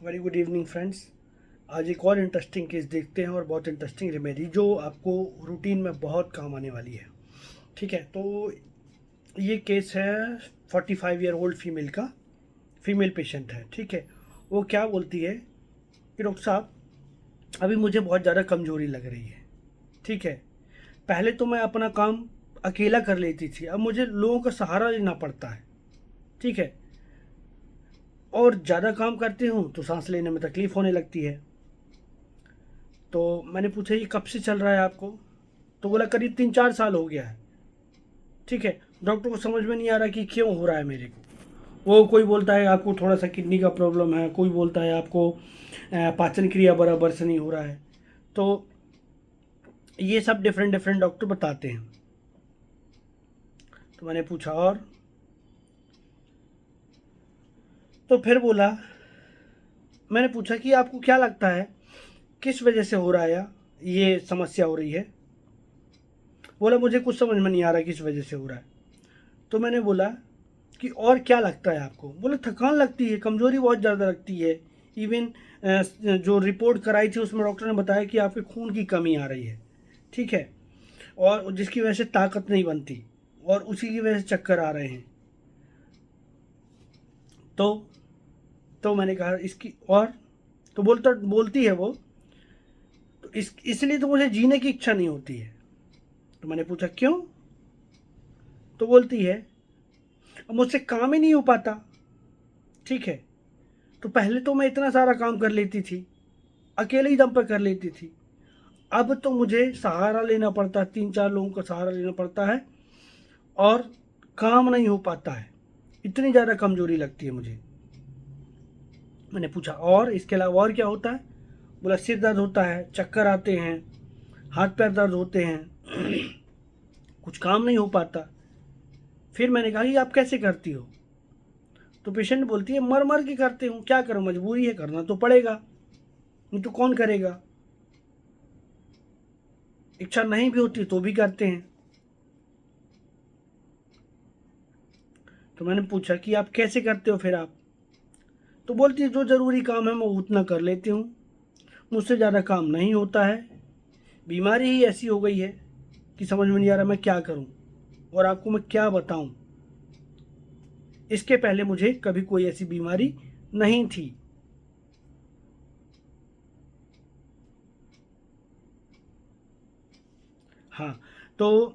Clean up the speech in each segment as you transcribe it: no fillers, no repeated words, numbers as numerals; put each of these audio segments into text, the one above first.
Very good evening friends. आज एक और इंटरेस्टिंग केस देखते हैं और बहुत इंटरेस्टिंग रेमेडी जो आपको रूटीन में बहुत काम आने वाली है। ठीक है, तो ये केस है 45 ईयर ओल्ड फीमेल का। फीमेल पेशेंट है। ठीक है, वो क्या बोलती है कि डॉक्टर साहब अभी मुझे बहुत ज़्यादा कमज़ोरी लग रही है। ठीक है, पहले तो मैं अपना काम अकेला कर लेती थी, अब मुझे लोगों का सहारा लेना पड़ता है। ठीक है, और ज़्यादा काम करती हूँ तो सांस लेने में तकलीफ़ होने लगती है। तो मैंने पूछा ये कब से चल रहा है आपको? तो बोला करीब 3-4 साल हो गया है। ठीक है, डॉक्टर को समझ में नहीं आ रहा कि क्यों हो रहा है मेरे को। वो कोई बोलता है आपको थोड़ा सा किडनी का प्रॉब्लम है, कोई बोलता है आपको पाचन क्रिया बराबर से नहीं हो रहा है। तो ये सब डिफरेंट डिफरेंट डॉक्टर बताते हैं। तो मैंने पूछा और, तो फिर बोला, मैंने पूछा कि आपको क्या लगता है किस वजह से हो रहा है या ये समस्या हो रही है? बोला मुझे कुछ समझ में नहीं आ रहा किस वजह से हो रहा है। तो मैंने बोला कि और क्या लगता है आपको? बोले थकान लगती है, कमज़ोरी बहुत ज़्यादा लगती है। इवन जो रिपोर्ट कराई थी उसमें डॉक्टर ने बताया कि आपके खून की कमी आ रही है। ठीक है, और जिसकी वजह से ताकत नहीं बनती और उसी की वजह से चक्कर आ रहे हैं। तो तो मैंने कहा इसकी और, तो बोलती है वो, तो इसलिए तो मुझे जीने की इच्छा नहीं होती है। तो मैंने पूछा क्यों? तो बोलती है अब मुझसे काम ही नहीं हो पाता। ठीक है, तो पहले तो मैं इतना सारा काम कर लेती थी, अकेले ही दम पर कर लेती थी। अब तो मुझे सहारा लेना पड़ता है, 3-4 लोगों का सहारा लेना पड़ता है और काम नहीं हो पाता है। इतनी ज़्यादा कमज़ोरी लगती है मुझे। मैंने पूछा और इसके अलावा और क्या होता है? बोला सिर दर्द होता है, चक्कर आते हैं, हाथ पैर दर्द होते हैं, कुछ काम नहीं हो पाता। फिर मैंने कहा ये आप कैसे करती हो? तो पेशेंट बोलती है मर मर के करते हूँ, क्या करूँ, मजबूरी है, करना तो पड़ेगा, नहीं तो कौन करेगा। इच्छा नहीं भी होती तो भी करते हैं। तो मैंने पूछा कि आप कैसे करते हो फिर आप? तो बोलती है जो ज़रूरी काम है मैं उतना कर लेती हूँ, मुझसे ज़्यादा काम नहीं होता है। बीमारी ही ऐसी हो गई है कि समझ में नहीं आ रहा मैं क्या करूँ और आपको मैं क्या बताऊँ। इसके पहले मुझे कभी कोई ऐसी बीमारी नहीं थी। हाँ, तो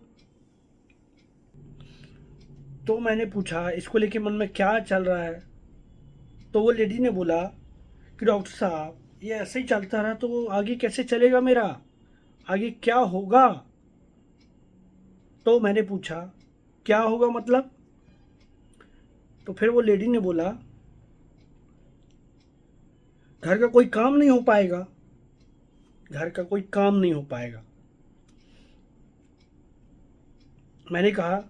मैंने पूछा इसको लेके मन में क्या चल रहा है? तो वो लेडी ने बोला कि डॉक्टर साहब ये ऐसे ही चलता रहा तो आगे कैसे चलेगा मेरा, आगे क्या होगा? तो मैंने पूछा क्या होगा मतलब? तो फिर वो लेडी ने बोला घर का कोई काम नहीं हो पाएगा, घर का कोई काम नहीं हो पाएगा। मैंने कहा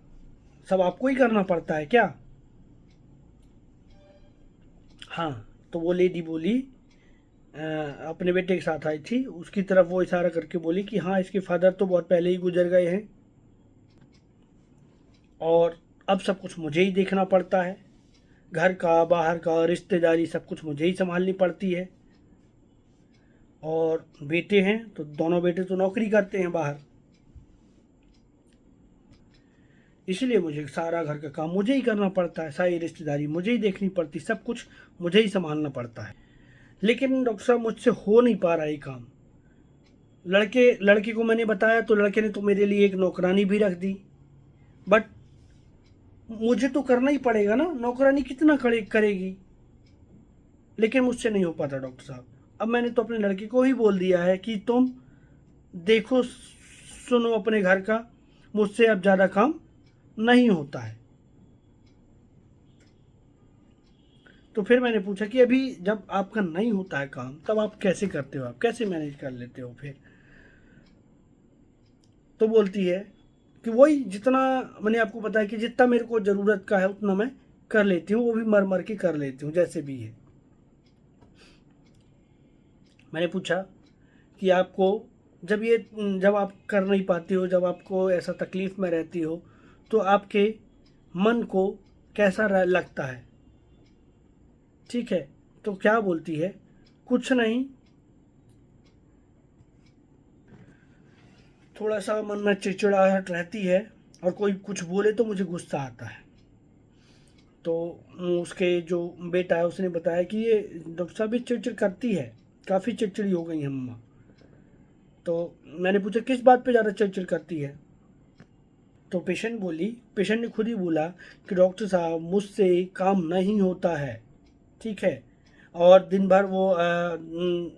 सब आपको ही करना पड़ता है क्या? हाँ। तो वो लेडी बोली अपने बेटे के साथ आई थी, उसकी तरफ वो इशारा करके बोली कि हाँ इसके फादर तो बहुत पहले ही गुजर गए हैं और अब सब कुछ मुझे ही देखना पड़ता है, घर का बाहर का रिश्तेदारी सब कुछ मुझे ही संभालनी पड़ती है। और बेटे हैं तो दोनों बेटे तो नौकरी करते हैं बाहर, इसलिए मुझे सारा घर का काम मुझे ही करना पड़ता है, सारी रिश्तेदारी मुझे ही देखनी पड़ती, सब कुछ मुझे ही संभालना पड़ता है। लेकिन डॉक्टर साहब मुझसे हो नहीं पा रहा है ये काम। लड़के को मैंने बताया तो लड़के ने तो मेरे लिए एक नौकरानी भी रख दी, बट मुझे तो करना ही पड़ेगा ना, नौकरानी कितना करेगी। लेकिन मुझसे नहीं हो पाता डॉक्टर साहब। अब मैंने तो अपने लड़के को ही बोल दिया है कि तुम देखो सुनो अपने घर का, मुझसे अब ज़्यादा काम नहीं होता है। तो फिर मैंने पूछा कि अभी जब आपका नहीं होता है काम तब आप कैसे करते हो, आप कैसे मैनेज कर लेते हो फिर? तो बोलती है कि वही जितना मैंने आपको बताया कि जितना मेरे को ज़रूरत का है उतना मैं कर लेती हूँ, वो भी मर मर के कर लेती हूँ जैसे भी है। मैंने पूछा कि आपको जब आप कर नहीं पाती हो, जब आपको ऐसा तकलीफ़ में रहती हो तो आपके मन को कैसा लगता है? ठीक है, तो क्या बोलती है, कुछ नहीं, थोड़ा सा मन में चिड़चिड़ाहट रहती है और कोई कुछ बोले तो मुझे गुस्सा आता है। तो उसके जो बेटा है उसने बताया कि ये डॉक्टर साहब ये चिड़चिड़ करती है, काफ़ी चिड़चिड़ी हो गई है मम्मा। तो मैंने पूछा किस बात पे ज़्यादा चिड़चिड़ करती है, तो पेशेंट ने खुद ही बोला कि डॉक्टर साहब मुझसे काम नहीं होता है, ठीक है, और दिन भर वो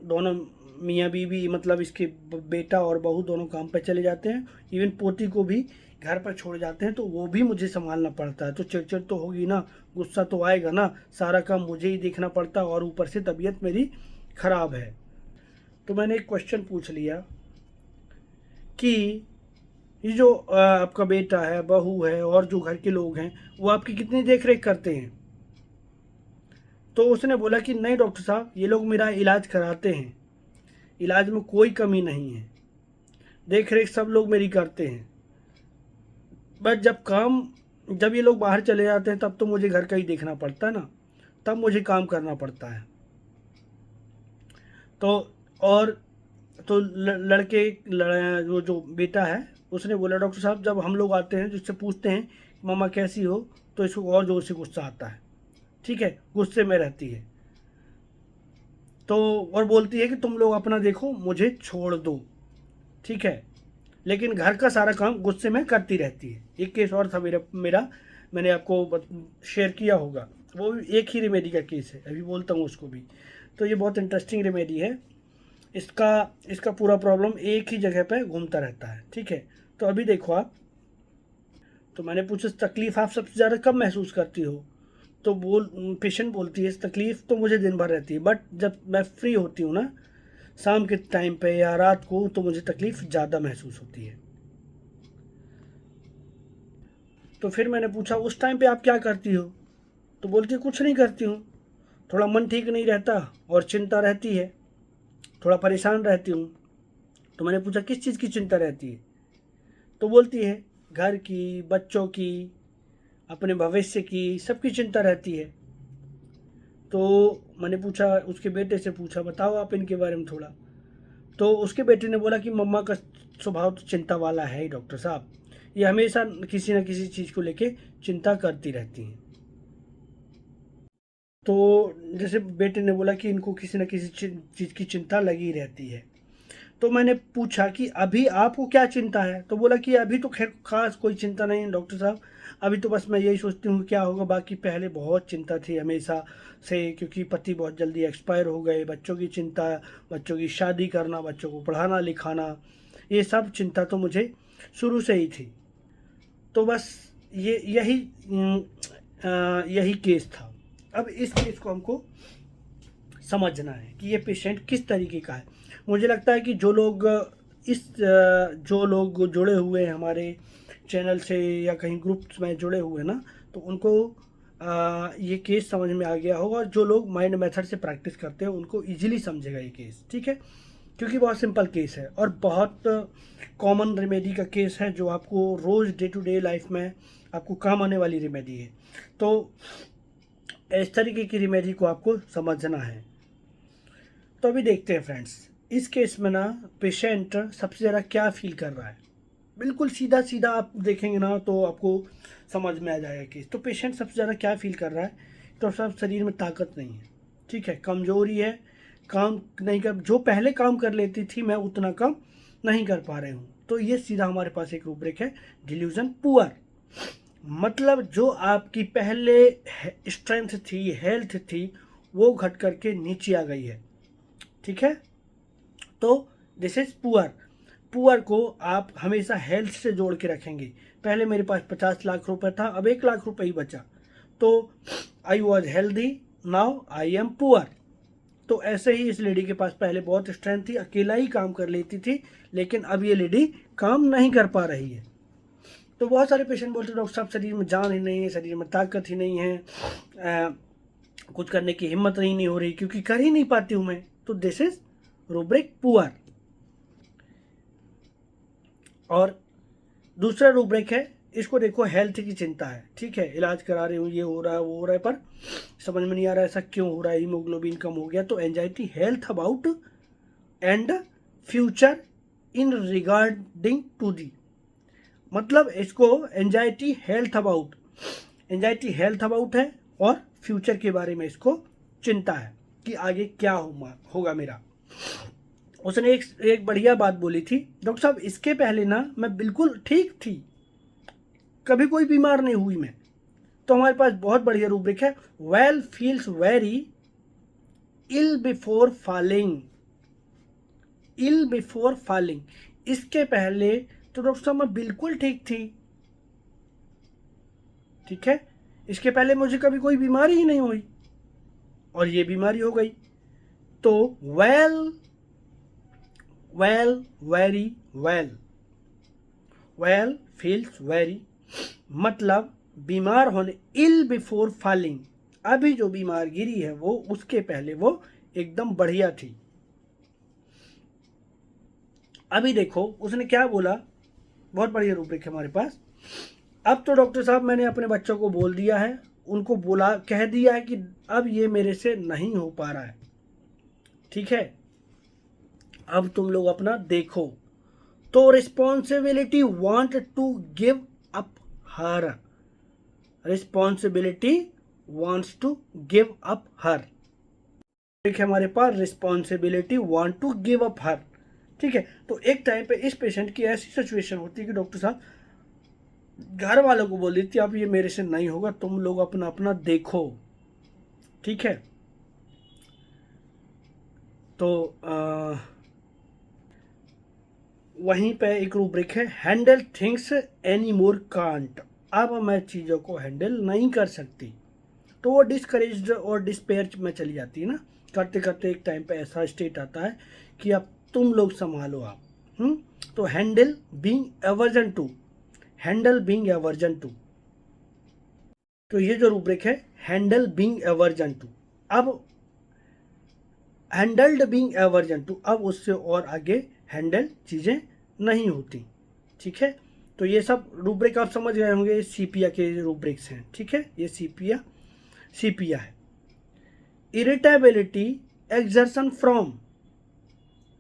दोनों मियाँ बीवी मतलब इसके बेटा और बहू दोनों काम पे चले जाते हैं, इवन पोती को भी घर पर छोड़ जाते हैं, तो वो भी मुझे संभालना पड़ता है, तो चिड़चिड़ तो होगी ना, गुस्सा तो आएगा ना, सारा काम मुझे ही देखना पड़ता है और ऊपर से तबीयत मेरी ख़राब है। तो मैंने एक क्वेश्चन पूछ लिया कि ये जो आपका बेटा है, बहू है और जो घर के लोग हैं वो आपकी कितनी देख रेख करते हैं। तो उसने बोला कि नहीं डॉक्टर साहब, ये लोग मेरा इलाज कराते हैं, इलाज में कोई कमी नहीं है, देख रेख सब लोग मेरी करते हैं, बट जब ये लोग बाहर चले जाते हैं तब तो मुझे घर का ही देखना पड़ता है ना, तब मुझे काम करना पड़ता है। तो और तो लड़के जो बेटा है उसने बोला डॉक्टर साहब जब हम लोग आते हैं जिससे पूछते हैं मम्मा कैसी हो, तो इसको और ज़ोर से गुस्सा आता है, ठीक है, गुस्से में रहती है, तो और बोलती है कि तुम लोग अपना देखो मुझे छोड़ दो, ठीक है, लेकिन घर का सारा काम गुस्से में करती रहती है। एक केस और था मेरा मैंने आपको शेयर किया होगा, वो भी एक ही रेमेडी का केस है, अभी बोलता हूँ उसको भी। तो ये बहुत इंटरेस्टिंग रेमेडी है, इसका पूरा प्रॉब्लम एक ही जगह पे घूमता रहता है, ठीक है। तो अभी देखो आप, तो मैंने पूछा तकलीफ़ आप सबसे ज़्यादा कब महसूस करती हो, तो पेशेंट बोलती है तकलीफ़ तो मुझे दिन भर रहती है, बट जब मैं फ्री होती हूँ ना शाम के टाइम पे या रात को, तो मुझे तकलीफ़ ज़्यादा महसूस होती है। तो फिर मैंने पूछा उस टाइम पे आप क्या करती हो, तो बोलती है कुछ नहीं करती हूँ, थोड़ा मन ठीक नहीं रहता और चिंता रहती है, थोड़ा परेशान रहती हूँ। तो मैंने पूछा किस चीज़ की चिंता रहती है, तो बोलती है घर की, बच्चों की, अपने भविष्य की, सबकी चिंता रहती है। तो मैंने पूछा उसके बेटे से पूछा बताओ आप इनके बारे में थोड़ा, तो उसके बेटे ने बोला कि मम्मा का स्वभाव तो चिंता वाला है ही डॉक्टर साहब, ये हमेशा किसी न किसी चीज़ को लेके चिंता करती रहती हैं। तो जैसे बेटे ने बोला कि इनको किसी न किसी चीज़ की चिंता लगी रहती है। तो मैंने पूछा कि अभी आपको क्या चिंता है, तो बोला कि अभी तो खैर खास कोई चिंता नहीं है डॉक्टर साहब, अभी तो बस मैं यही सोचती हूँ क्या होगा, बाकी पहले बहुत चिंता थी हमेशा से, क्योंकि पति बहुत जल्दी एक्सपायर हो गए, बच्चों की चिंता, बच्चों की शादी करना, बच्चों को पढ़ाना लिखाना, ये सब चिंता तो मुझे शुरू से ही थी। तो बस यही केस था। अब इस केस को हमको समझना है कि ये पेशेंट किस तरीके का है। मुझे लगता है कि जो लोग जुड़े हुए हैं हमारे चैनल से या कहीं ग्रुप्स में जुड़े हुए हैं ना, तो उनको ये केस समझ में आ गया होगा, और जो लोग माइंड मेथड से प्रैक्टिस करते हैं उनको इजीली समझेगा ये केस, ठीक है, क्योंकि बहुत सिंपल केस है और बहुत कॉमन रेमेडी का केस है जो आपको रोज़ डे टू डे लाइफ में आपको काम आने वाली रेमेडी है। तो इस तरीके की रेमेडी को आपको समझना है। तो अभी देखते हैं फ्रेंड्स, इस केस में ना पेशेंट सबसे ज़्यादा क्या फील कर रहा है, बिल्कुल सीधा सीधा आप देखेंगे ना तो आपको समझ में आ जाएगा केस। तो पेशेंट सबसे ज़्यादा क्या फील कर रहा है, तो सब शरीर में ताकत नहीं है, ठीक है, कमज़ोरी है, काम नहीं कर, जो पहले काम कर लेती थी मैं उतना काम नहीं कर पा रहे हूँ। तो ये सीधा हमारे पास एक रूब्रिक है, डिल्यूजन पुअर, मतलब जो आपकी पहले स्ट्रेंथ थी, हेल्थ थी, वो घट करके नीचे आ गई है, ठीक है। तो दिस इज पुअर। पुअर को आप हमेशा हेल्थ से जोड़ के रखेंगे। पहले मेरे पास 50 लाख रुपए था, अब 1 लाख रुपए ही बचा, तो I was healthy, now I am poor. तो ऐसे ही इस लेडी के पास पहले बहुत स्ट्रेंथ थी, अकेला ही काम कर लेती थी, लेकिन अब ये लेडी काम नहीं कर पा रही है। तो बहुत सारे पेशेंट बोलते हैं डॉक्टर साहब शरीर में जान ही नहीं है, शरीर में ताकत ही नहीं है, कुछ करने की हिम्मत ही नहीं हो रही क्योंकि कर ही नहीं पाती हूँ मैं। तो दिस इज रूब्रिक पुअर। और दूसरा रूब्रिक है इसको देखो हेल्थ की चिंता है, ठीक है, इलाज करा रही हूँ, ये हो रहा है वो हो रहा है, पर समझ में नहीं आ रहा ऐसा क्यों हो रहा है, हीमोग्लोबिन कम हो गया। तो anxiety health about and future in regarding to the, मतलब इसको एंजाइटी हेल्थ अबाउट है और फ्यूचर के बारे में इसको चिंता है कि आगे क्या होगा मेरा। उसने एक बढ़िया बात बोली थी, डॉक्टर साहब इसके पहले ना मैं बिल्कुल ठीक थी, कभी कोई बीमार नहीं हुई मैं। तो हमारे पास बहुत बढ़िया रूब्रिक है, वेल फील्स वेरी इल बिफोर फॉलिंग। इसके पहले तो डॉक्टर साहब मैं बिल्कुल ठीक थी, ठीक है, इसके पहले मुझे कभी कोई बीमारी ही नहीं हुई और ये बीमारी हो गई। तो वेल फील्स वेरी, मतलब बीमार होने, इल बिफोर फॉलिंग, अभी जो बीमार गिरी है वो उसके पहले वो एकदम बढ़िया थी। अभी देखो उसने क्या बोला, बहुत बढ़िया रूब्रिक है हमारे पास। अब तो डॉक्टर साहब मैंने अपने बच्चों को बोल दिया है, उनको कह दिया है कि अब ये मेरे से नहीं हो पा रहा है, ठीक है, अब तुम लोग अपना देखो। तो responsibility want to give up her, ठीक है, हमारे पास responsibility want to give up her, ठीक है। तो एक टाइम पे इस पेशेंट की ऐसी सिचुएशन होती है कि डॉक्टर साहब घर वालों को बोल देती है अब ये मेरे से नहीं होगा, तुम लोग अपना अपना देखो, ठीक है। तो वहीं पे एक रूब्रिक है, handle things any more can't, अब मैं चीज़ों को हैंडल नहीं कर सकती। तो वो डिस्करेज्ड और डिस्पेयर में चली जाती है ना, करते करते एक टाइम पे ऐसा स्टेट आता है कि अब तुम लोग संभालो आप। तो हैंडल बीइंग एवर्जन टू, तो ये जो रूब्रिक है हैंडल बीइंग एवर्जन टू, अब हैंडल्ड बीइंग एवर्जन टू, अब उससे और आगे हैंडल चीज़ें नहीं होती, ठीक है। तो ये सब रूब्रिक आप समझ गए होंगे, सीपिया के रूब्रिक्स हैं, ठीक है, ये सीपिया है। इरिटेबिलिटी एक्सर्शन फ्रॉम,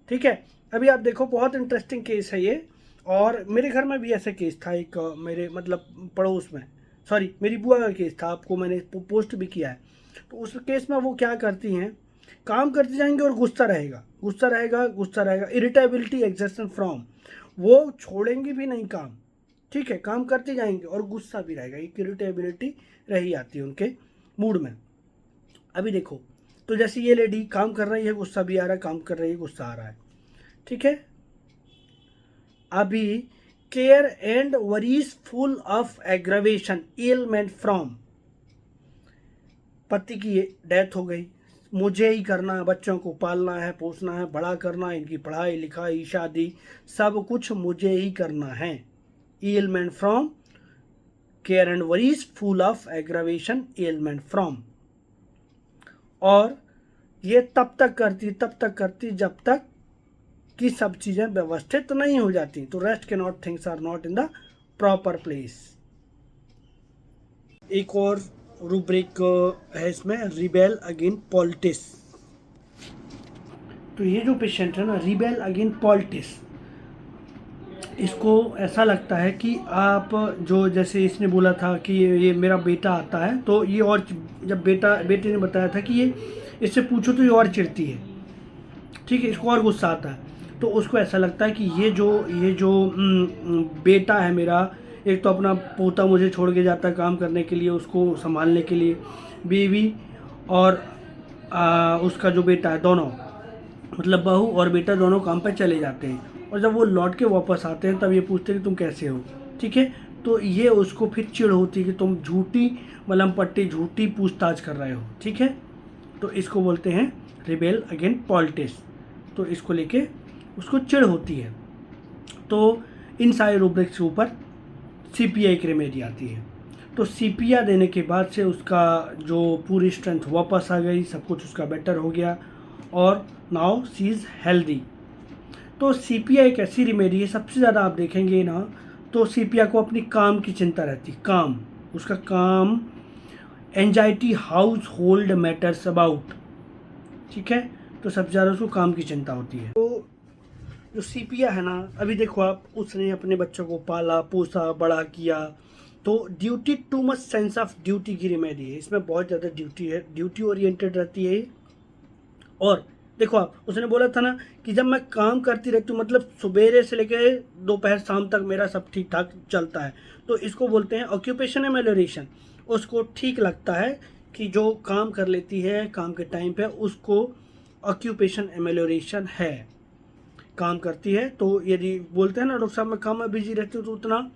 ठीक है। अभी आप देखो बहुत इंटरेस्टिंग केस है ये, और मेरे घर में भी ऐसा केस था, एक मेरे मतलब पड़ोस में, सॉरी मेरी बुआ का केस था, आपको मैंने पोस्ट भी किया है। तो उस केस में वो क्या करती हैं, काम करते जाएंगे और गुस्सा रहेगा, इरिटेबिलिटी एक्सर्शन फ्रॉम, वो छोड़ेंगे भी नहीं काम, ठीक है, काम करते जाएंगे और गुस्सा भी रहेगा, एक इरिटेबिलिटी रही आती है उनके मूड में। अभी देखो, तो जैसे ये लेडी काम कर रही है, गुस्सा भी आ रहा है, काम कर रही है, गुस्सा आ रहा है, ठीक है। अभी care and worries full of aggravation ailment from, पति की डेथ हो गई, मुझे ही करना है, बच्चों को पालना है, पोसना है, बड़ा करना है, इनकी पढ़ाई लिखाई शादी सब कुछ मुझे ही करना है, ailment from care and worries full of aggravation ailment from. और ये तब तक करती जब तक कि सब चीज़ें व्यवस्थित नहीं हो जाती। तो रेस्ट के not, things are not in the proper place. एक और रूब्रिक है इसमें, रिबेल अगेन पॉलिटिक्स। तो ये जो पेशेंट है ना, रिबेल अगेन पॉलिटिक्स, इसको ऐसा लगता है कि आप जो, जैसे इसने बोला था कि ये मेरा बेटा आता है, तो ये और जब बेटे ने बताया था कि ये इससे पूछो तो ये और चिढ़ती है, ठीक है, इसको और गुस्सा आता है। तो उसको ऐसा लगता है कि ये जो बेटा है मेरा, एक तो अपना पोता मुझे छोड़ के जाता है काम करने के लिए, उसको संभालने के लिए, बीवी और उसका जो बेटा है, दोनों मतलब बहू और बेटा दोनों काम पर चले जाते हैं, और जब वो लौट के वापस आते हैं तब ये पूछते हैं कि तुम कैसे हो, ठीक है। तो ये उसको फिर चिढ़ होती है कि तुम झूठी मलम पट्टी, झूठी पूछताछ कर रहे हो, ठीक है। तो इसको बोलते हैं रिबेल अगेन पॉलिटिक्स। तो इसको लेके उसको चिढ़ होती है। तो इन सारे रूब्रिक्स के ऊपर सीपीआई की रेमेडी आती है। तो सीपीआ देने के बाद से उसका जो पूरी स्ट्रेंथ वापस आ गई, सब कुछ उसका बेटर हो गया, और नाउ शी इज़ हेल्दी। तो सीपीआई एक ऐसी रेमेडी है, सबसे ज़्यादा आप देखेंगे ना तो सीपिया को अपनी काम की चिंता रहती, काम, उसका काम, anxiety house hold matters about, ठीक है, तो सबसे ज़्यादा उसको काम की चिंता होती है। तो जो सीपिया है ना, अभी देखो आप, उसने अपने बच्चों को पाला पोसा बड़ा किया, तो duty, too much sense of duty की रिमेडी है, इसमें बहुत ज़्यादा ड्यूटी है, ड्यूटी ओरिएंटेड रहती है। और देखो आप, उसने बोला था ना कि जब मैं काम करती रहती हूँ, मतलब सवेरे से लेकर दोपहर शाम तक मेरा सब ठीक ठाक चलता है, तो इसको बोलते हैं ऑक्यूपेशन एमेलोरेशन। उसको ठीक लगता है कि जो काम कर लेती है काम के टाइम पे, उसको ऑक्यूपेशन एमेलोरेशन है, काम करती है। तो यदि बोलते हैं ना डॉक्टर साहब मैं काम में बिजी रहती हूँ तो उतना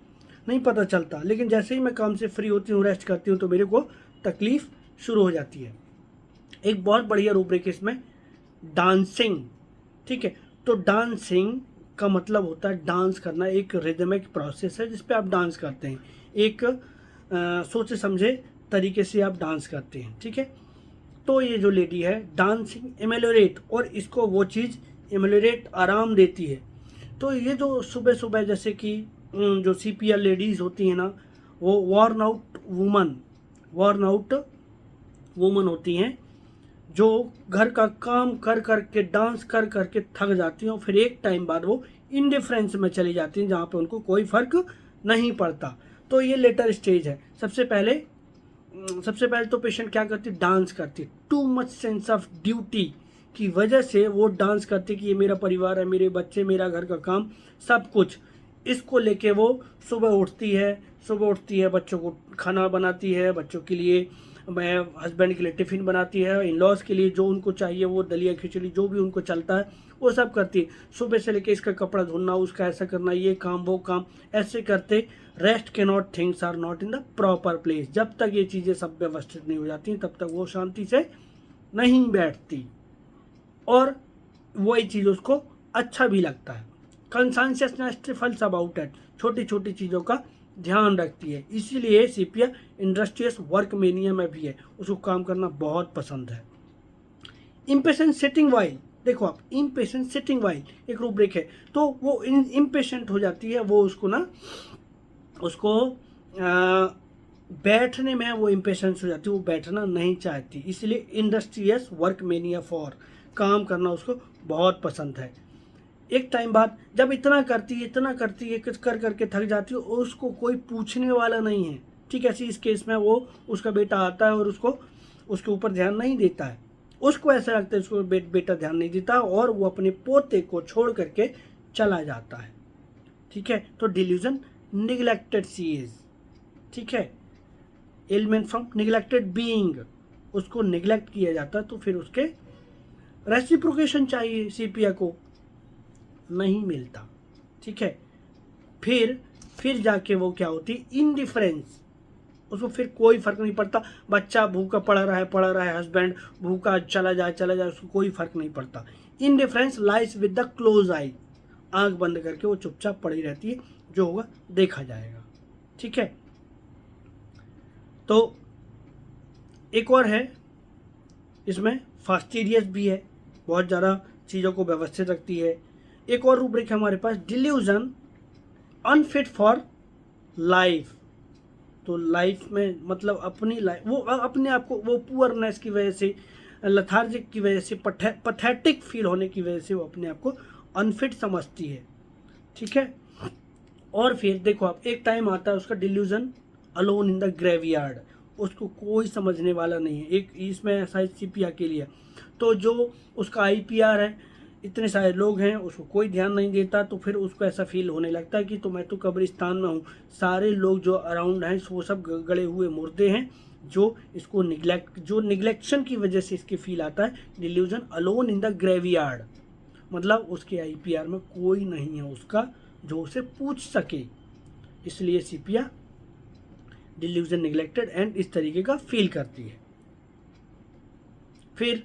नहीं पता चलता, लेकिन जैसे ही मैं काम से फ्री होती हूँ, रेस्ट करती हूँ, तो मेरे को तकलीफ़ शुरू हो जाती है। एक बहुत बढ़िया रूब्रिक है इसमें, डांसिंग, ठीक है। तो डांसिंग का मतलब होता है डांस करना, एक रिदमिक प्रोसेस है जिस पे आप डांस करते हैं, एक सोचे समझे तरीके से आप डांस करते हैं, ठीक है। तो ये जो लेडी है डांसिंग एमेलोरेट, और इसको वो चीज़ एमेलोरेट आराम देती है। तो ये जो सुबह सुबह जैसे कि जो सीपीआर लेडीज़ होती हैं ना, वो वॉर्न आउट वूमन होती हैं, जो घर का काम कर कर के, डांस कर कर के थक जाती हैं, और फिर एक टाइम बाद वो इंडिफरेंस में चली जाती हैं जहाँ पे उनको कोई फ़र्क नहीं पड़ता। तो ये लेटर स्टेज है। सबसे पहले तो पेशेंट क्या करती, डांस करती, too much sense of duty की वजह से वो डांस करती कि ये मेरा परिवार है, मेरे बच्चे, मेरा घर का काम, सब कुछ, इसको लेके वो सुबह उठती है, बच्चों को खाना बनाती है, बच्चों के लिए, मैं हस्बैंड के लिए टिफ़िन बनाती है, इन लॉज के लिए जो उनको चाहिए वो दलिया खिचड़ी जो भी उनको चलता है वो सब करती है। सुबह से लेके इसका कपड़ा धोना, उसका ऐसा करना, ये काम वो काम, ऐसे करते रेस्ट के not, things are not in the proper place. जब तक ये चीज़ें सब व्यवस्थित नहीं हो जाती तब तक वो शांति से नहीं बैठती, और वही चीज़ उसको अच्छा भी लगता है। कंसांशियसनेस ट्रिफल्स अबाउट इट, छोटी छोटी चीज़ों का ध्यान रखती है, इसीलिए सीपिया इंडस्ट्रियस वर्क मेनिया में भी है, उसको काम करना बहुत पसंद है। इम्पेशेंट सिटिंग वाइल, देखो आप, इम्पेशेंट सिटिंग वाइल एक रूब्रिक है, तो वो इम्पेशेंट हो जाती है, वो उसको बैठने में वो इम्पेशेंस हो जाती है, वो बैठना नहीं चाहती, इसलिए इंडस्ट्रियस वर्क मेनिया फॉर, काम करना उसको बहुत पसंद है। एक टाइम बाद जब इतना करती है कर करके थक जाती है, उसको कोई पूछने वाला नहीं है, ठीक है। इस केस में वो, उसका बेटा आता है और उसके ऊपर ध्यान नहीं देता है, उसको ऐसा लगता है उसको बेटा ध्यान नहीं देता, और वो अपने पोते को छोड़ करके चला जाता है, ठीक है। तो डिल्यूजन निगलेक्टेड सी इज, ठीक है, एलिमेंट फ्रॉम निगलेक्टेड बीइंग, उसको निगलेक्ट किया जाता है, तो फिर उसके रेसिप्रोकेशन चाहिए, सीपिया को नहीं मिलता, ठीक है। फिर जाके वो क्या होती, इनडिफरेंस, उसको फिर कोई फर्क नहीं पड़ता, बच्चा भूखा पड़ा रहा है, हस्बैंड भूखा चला जाए, उसको कोई फर्क नहीं पड़ता। Indifference lies with the close eye, आंख बंद करके वो चुपचाप पड़ी रहती है, जो होगा देखा जाएगा, ठीक है। तो एक और है इसमें, फास्टिडियस भी है, बहुत ज़्यादा चीज़ों को व्यवस्थित रखती है। एक और रूब्रिक है हमारे पास, डिल्यूजन अनफिट फॉर लाइफ, तो लाइफ में मतलब अपनी लाइफ, वो अपने आप को, वो पुअरनेस की वजह से, लथार्जिक की वजह से, पथेटिक फील होने की वजह से वो अपने आप को अनफिट समझती है, ठीक है। और फिर देखो आप, एक टाइम आता है उसका delusion alone in the graveyard, उसको कोई समझने वाला नहीं है, एक इसमें शायद सीपिया के लिए, तो जो उसका आईपीआर है, इतने सारे लोग हैं, उसको कोई ध्यान नहीं देता, तो फिर उसको ऐसा फील होने लगता है कि तो मैं तो कब्रिस्तान में हूँ, सारे लोग जो अराउंड हैं वो सब गड़े हुए मुर्दे हैं, जो इसको निगलेक्शन की वजह से इसके फील आता है, delusion alone in the graveyard, मतलब उसके आईपीआर में कोई नहीं है उसका जो उसे पूछ सके, इसलिए सीपिया डिल्यूजन निगलेक्टेड एंड इस तरीके का फील करती है। फिर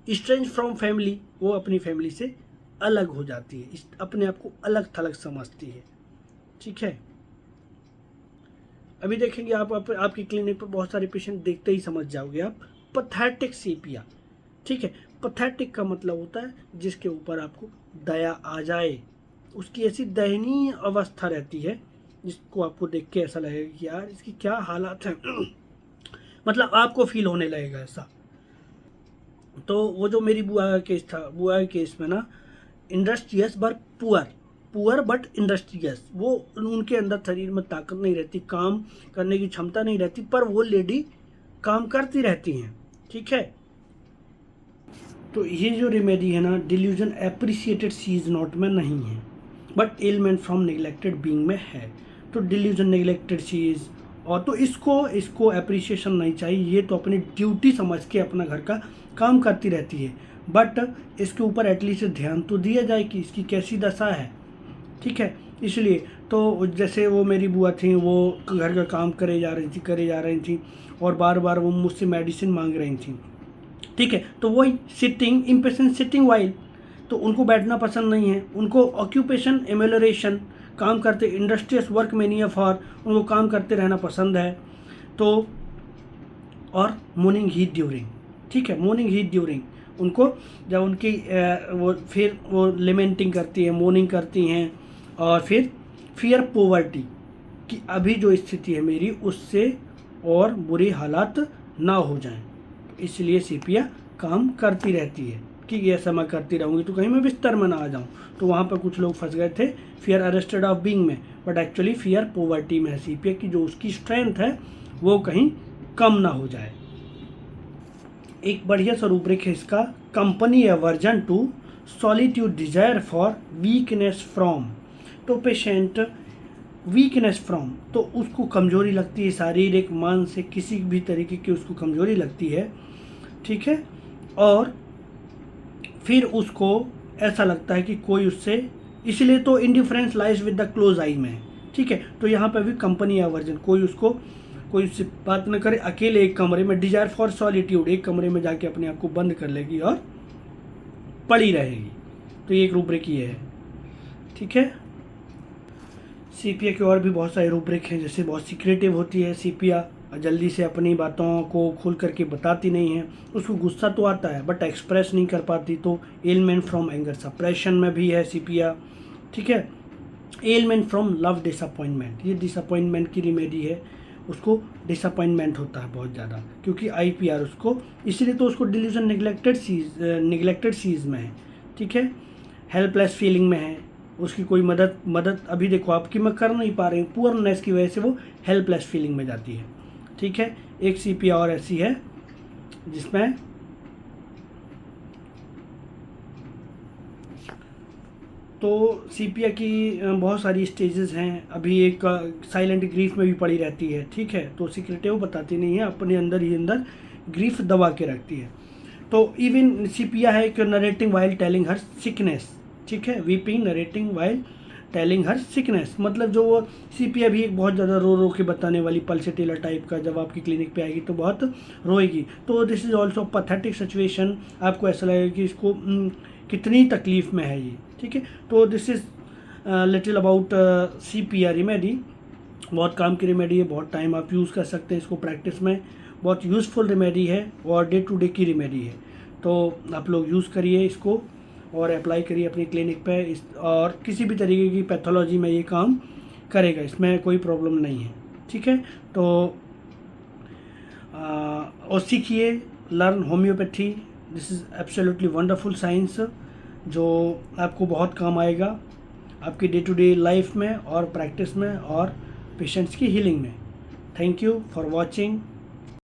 स्ट्रेंज फ्रॉम फैमिली, वो अपनी फैमिली से अलग हो जाती है, अपने आप को अलग थलग समझती है, ठीक है। अभी देखेंगे आपकी क्लिनिक पर बहुत सारे पेशेंट देखते ही समझ जाओगे आप, पैथेटिक सीपिया, ठीक है। पैथेटिक का मतलब होता है जिसके ऊपर आपको दया आ जाए, उसकी ऐसी दयनीय अवस्था रहती है जिसको आपको देख के ऐसा लगेगा कि यार इसकी क्या हालात हैं। मतलब आपको फील होने लगेगा ऐसा। तो वो जो मेरी बुआ का केस था, बुआ के केस में ना industrious but poor, poor but industrious, वो उनके अंदर शरीर में ताकत नहीं रहती, काम करने की क्षमता नहीं रहती, पर वो लेडी काम करती रहती हैं। ठीक है, तो ये जो रेमेडी है ना, डिल्यूजन एप्रिसिएटेड सीज नॉट में नहीं है, but element from neglected being में है। तो डिल्यूजन नेग्लेक्टेड सीज, और तो इसको एप्रिसिएशन नहीं चाहिए, ये तो अपनी ड्यूटी समझ के अपना घर का काम करती रहती है, बट इसके ऊपर एटलीस्ट ध्यान तो दिया जाए कि इसकी कैसी दशा है। ठीक है, इसलिए तो जैसे वो मेरी बुआ थी, वो घर का काम करे जा रही थी और बार बार वो मुझसे मेडिसिन मांग रही थी। ठीक है, तो वही सिटिंग इम्पेशेंट सिटिंग वाइल, तो उनको बैठना पसंद नहीं है, उनको ऑक्यूपेशन एमेलोरेशन, काम करते, इंडस्ट्रियस वर्क मेनिया फॉर, उनको काम करते रहना पसंद है। तो और मॉर्निंग हीट ड्यूरिंग, ठीक है, मॉर्निंग हीट ड्यूरिंग, उनको जब उनकी वो लेमेंटिंग करती है, मॉर्निंग करती हैं, और फिर फियर पॉवर्टी कि अभी जो स्थिति है मेरी उससे और बुरी हालात ना हो जाएं, इसलिए सीपिया काम करती रहती है कि ये ऐसा मैं करती रहूँगी तो कहीं मैं बिस्तर में ना आ जाऊँ। तो वहाँ पर कुछ लोग फंस गए थे फियर अरेस्टेड ऑफ बीइंग में, बट एक्चुअली फियर पॉवर्टी में है सीपिया की जो उसकी स्ट्रेंथ है वो कहीं कम ना हो जाए। एक बढ़िया सा रूब्रिक है इसका, company aversion to solitude, desire for weakness from. तो पेशेंट वीकनेस फ्रॉम, तो उसको कमजोरी लगती है, शारीरिक मानसिक किसी भी तरीके की उसको कमजोरी लगती है। ठीक है, और फिर उसको ऐसा लगता है कि कोई उससे, इसलिए तो indifference lies with the close eye में। ठीक है, तो यहाँ पर भी कंपनी एवर्जन, कोई उससे बात न करे, अकेले एक कमरे में, डिजायर फॉर सॉलिट्यूड, एक कमरे में जाके अपने आप को बंद कर लेगी और पड़ी रहेगी। तो ये एक रूब्रिक ये है। ठीक है, सीपिया के और भी बहुत सारे रूब्रिक हैं, जैसे बहुत सीक्रेटिव होती है सीपिया, जल्दी से अपनी बातों को खुल करके बताती नहीं है, उसको गुस्सा तो आता है बट एक्सप्रेस नहीं कर पाती, तो एलिमेंट फ्रॉम एंगर सप्रेशन में भी है सीपिया। ठीक है, एलिमेंट फ्रॉम लव डिसअपॉइंटमेंट, ये डिसअपॉइंटमेंट की रिमेडी है, उसको डिसअपॉइंटमेंट होता है बहुत ज़्यादा क्योंकि आईपीआर उसको, इसलिए तो उसको डिल्यूजन निगलेक्टेड सीज में है। ठीक है, हेल्पलेस फीलिंग में है, उसकी कोई मदद अभी देखो आपकी मैं कर नहीं पा रही हूँ, पुअरनेस की वजह से वो हेल्पलेस फीलिंग में जाती है। ठीक है, एक सीपिया और ऐसी है जिसमें तो सीपिया की बहुत सारी स्टेजेस हैं, अभी एक साइलेंट ग्रीफ में भी पड़ी रहती है। ठीक है, तो सीक्रेटिव बताती नहीं है, अपने अंदर ही अंदर ग्रीफ दबा के रखती है। तो इवन सीपिया है कि narrating while telling her sickness. ठीक है, weeping narrating while telling her sickness, मतलब जो वो सीपिया भी एक बहुत ज़्यादा रो के बताने वाली पल्सेटिला टाइप का, जब आपकी क्लिनिक पे आएगी तो बहुत रोएगी। तो this is also pathetic situation, आपको ऐसा लगेगा कि इसको कितनी तकलीफ़ में है ये। ठीक है, तो this is little about sepia remedy, बहुत काम की रेमेडी है, बहुत टाइम आप यूज़ कर सकते हैं इसको प्रैक्टिस में, बहुत यूज़फुल रेमेडी है और डे टू डे की रेमेडी है। तो आप लोग यूज़ करिए इसको और अप्लाई करिए अपनी क्लिनिक पे, इस और किसी भी तरीके की पैथोलॉजी में ये काम करेगा, इसमें कोई प्रॉब्लम नहीं है। ठीक है, तो और सीखिए, learn homeopathy, this is absolutely wonderful science जो आपको बहुत काम आएगा आपकी डे टू डे लाइफ में और प्रैक्टिस में और पेशेंट्स की हीलिंग में। Thank you for watching.